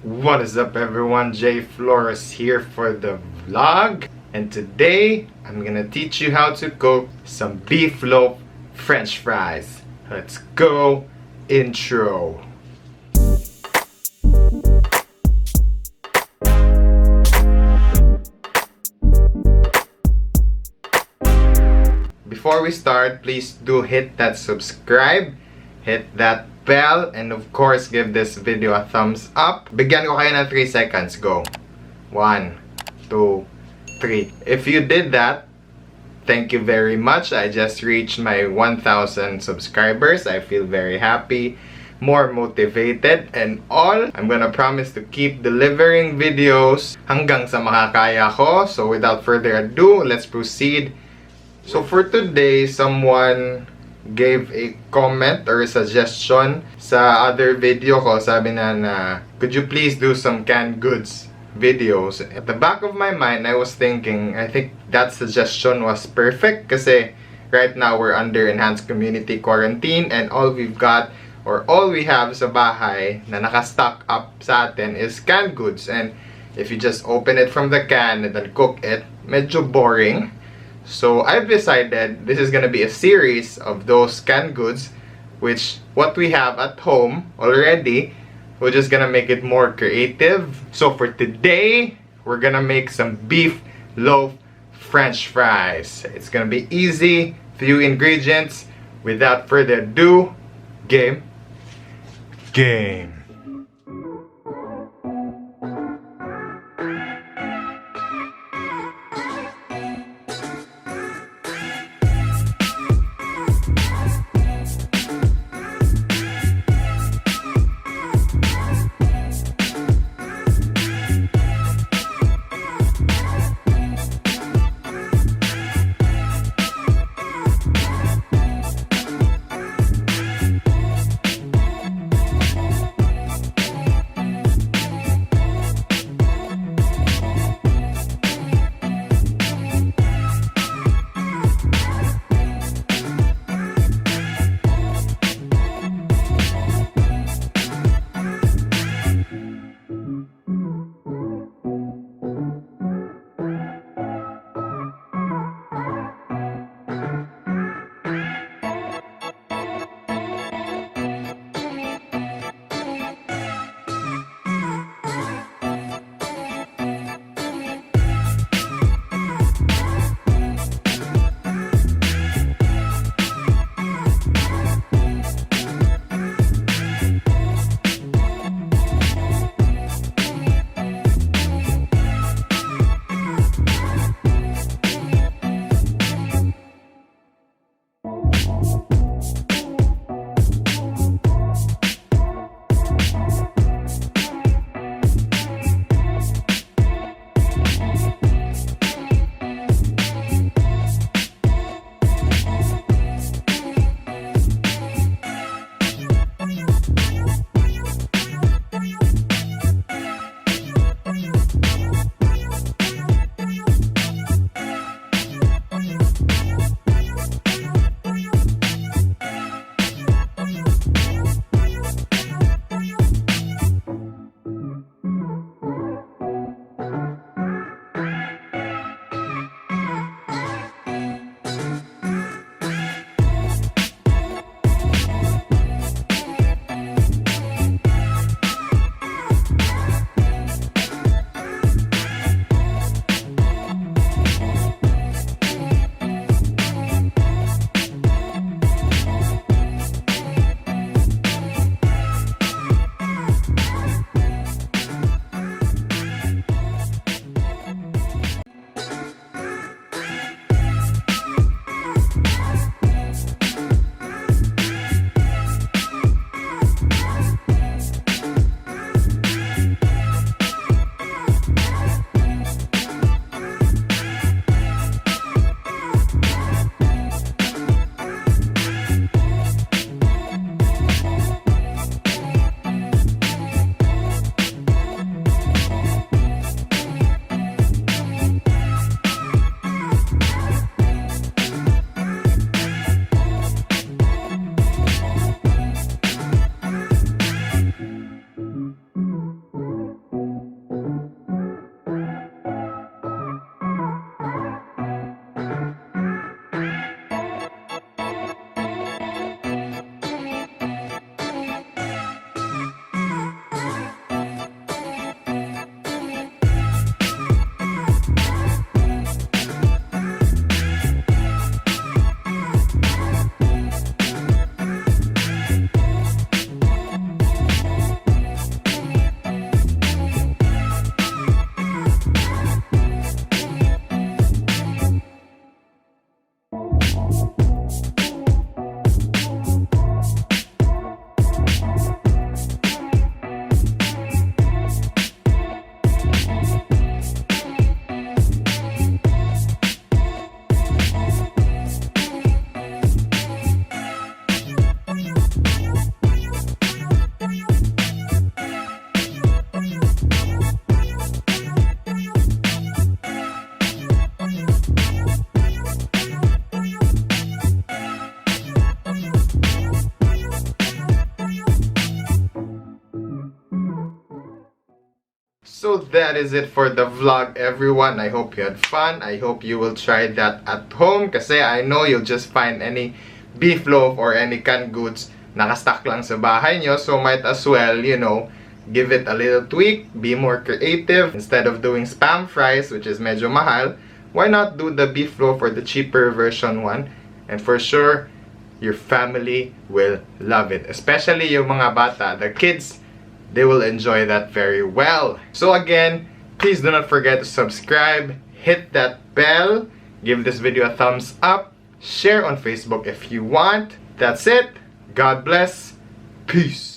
What is up everyone, JFlores here for the vlog, and today I'm gonna teach you how to cook some beef loaf french fries. Let's go. Intro. Before we start, please do hit that subscribe, hit that bell, and of course give this video a thumbs up. Bigyan ko kayo ng 3 seconds. Go. 1, 2, 3. If you did that, thank you very much. I just reached my 1,000 subscribers. I feel very happy, more motivated, and all. I'm gonna promise to keep delivering videos hanggang sa makakaya ko. So without further ado, let's proceed. So for today, someone gave a comment or a suggestion sa other video ko. Sabi na, could you please do some canned goods videos? At the back of my mind, I was thinking, I think that suggestion was perfect kasi right now we're under enhanced community quarantine and all we've got or all we have sa bahay na naka-stock up sa atin is canned goods. And if you just open it from the can and then cook it, medyo boring. So I've decided this is gonna be a series of those canned goods, which what we have at home already, we're just gonna make it more creative. So for today, we're gonna make some beef loaf french fries. It's gonna be easy, few ingredients. Without further ado, game. So that is it for the vlog, everyone. I hope you had fun. I hope you will try that at home kasi I know you'll just find any beef loaf or any canned goods nakastock lang sa bahay nyo. So might as well, you know, give it a little tweak, be more creative. Instead of doing spam fries, which is medyo mahal, why not do the beef loaf or the cheaper version one? And for sure, your family will love it. Especially yung mga bata, the kids, they will enjoy that very well. So again, please do not forget to subscribe, hit that bell, give this video a thumbs up, share on Facebook if you want. That's it. God bless. Peace.